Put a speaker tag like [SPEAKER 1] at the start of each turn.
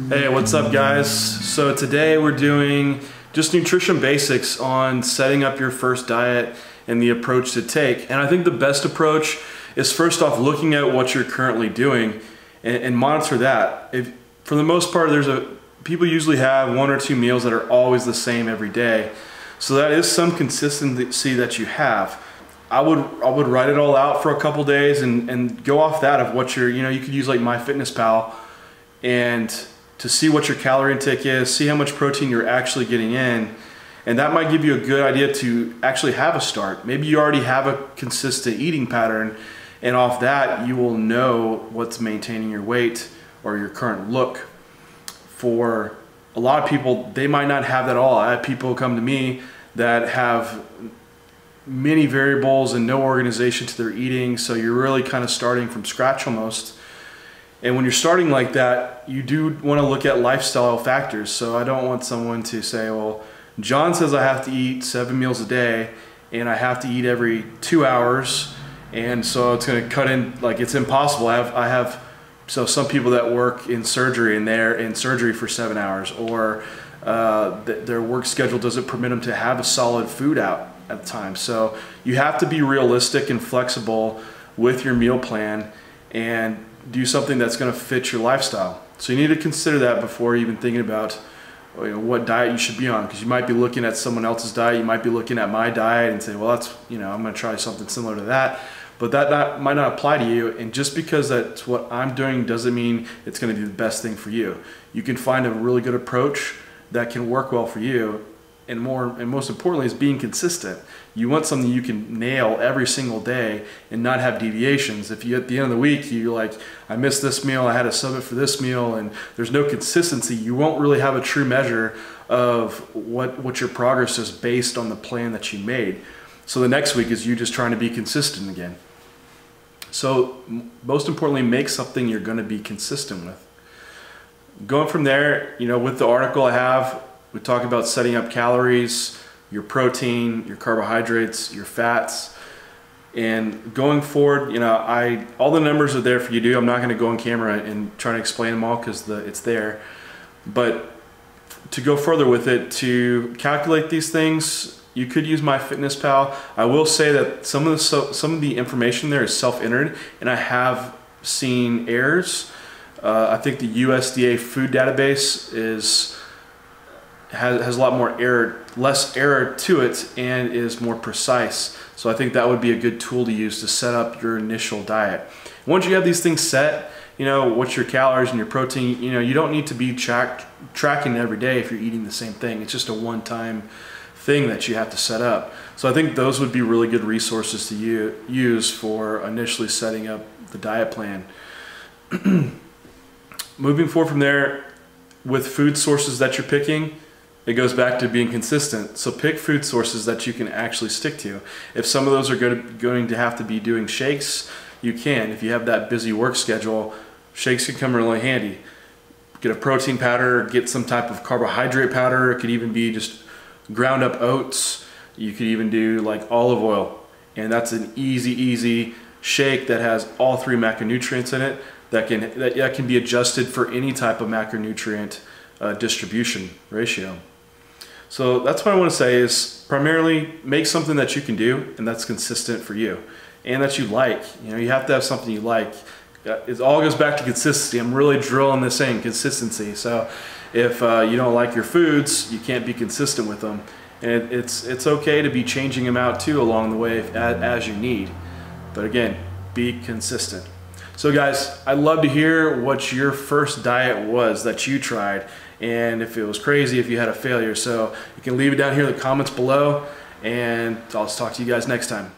[SPEAKER 1] Hey, what's up guys? So today we're doing just nutrition basics on setting up your first diet and the approach to take. And I think the best approach is first off looking at what you're currently doing and monitor that. For the most part, people usually have 1 or 2 meals that are always the same every day. So that is some consistency that you have. I would write it all out for a couple days and go off that of what you're, you could use like MyFitnessPal and to see what your calorie intake is, see how much protein you're actually getting in, and that might give you a good idea to actually have a start. Maybe you already have a consistent eating pattern, and off that you will know what's maintaining your weight or your current look. For a lot of people, they might not have that at all. I have people come to me that have many variables and no organization to their eating, so you're really kind of starting from scratch almost. And when you're starting like that, you do want to look at lifestyle factors. So I don't want someone to say, well, John says I have to eat 7 meals a day and I have to eat every 2 hours, and so it's going to cut in, like it's impossible. I have so some people that work in surgery and they're in surgery for 7 hours, or their work schedule doesn't permit them to have a solid food out at the time. So you have to be realistic and flexible with your meal plan and do something that's going to fit your lifestyle. So you need to consider that before even thinking about what diet you should be on, because you might be looking at someone else's diet, you might be looking at my diet and say, well, that's, I'm going to try something similar to that, but that might not apply to you. And just because that's what I'm doing doesn't mean it's going to be the best thing for you. You can find a really good approach that can work well for you, and most importantly is being consistent. You want something you can nail every single day and not have deviations. If you at the end of the week you're like, I missed this meal, I had a sub it for this meal, and there's no consistency, you won't really have a true measure of what your progress is based on the plan that you made. So the next week is you just trying to be consistent again. So most importantly, make something you're going to be consistent with. Going from there, with the article I have, we talk about setting up calories, your protein, your carbohydrates, your fats, and going forward, all the numbers are there for you to do. I'm not going to go on camera and try to explain them all because it's there. But to go further with it, to calculate these things, you could use MyFitnessPal. I will say that some of the information there is self-entered, and I have seen errors. I think the USDA food database has a lot more less error to it, and is more precise. So I think that would be a good tool to use to set up your initial diet. Once you have these things set, what's your calories and your protein, you don't need to be tracking every day if you're eating the same thing. It's just a one-time thing that you have to set up. So I think those would be really good resources to use for initially setting up the diet plan. Moving forward from there, with food sources that you're picking, it goes back to being consistent. So pick food sources that you can actually stick to. If some of those are going to have to be doing shakes, you can. If you have that busy work schedule, shakes can come really handy. Get a protein powder, get some type of carbohydrate powder. It could even be just ground up oats. You could even do like olive oil. And that's an easy shake that has all 3 macronutrients in it that can be adjusted for any type of macronutrient distribution ratio. So that's what I want to say is primarily make something that you can do and that's consistent for you and that you like. You have to have something you like. It all goes back to consistency. I'm really drilling this in, consistency. So if you don't like your foods, you can't be consistent with them. And it's okay to be changing them out too along the way as you need. But again, be consistent. So guys, I'd love to hear what your first diet was that you tried, and if it was crazy, if you had a failure. So you can leave it down here in the comments below, and I'll talk to you guys next time.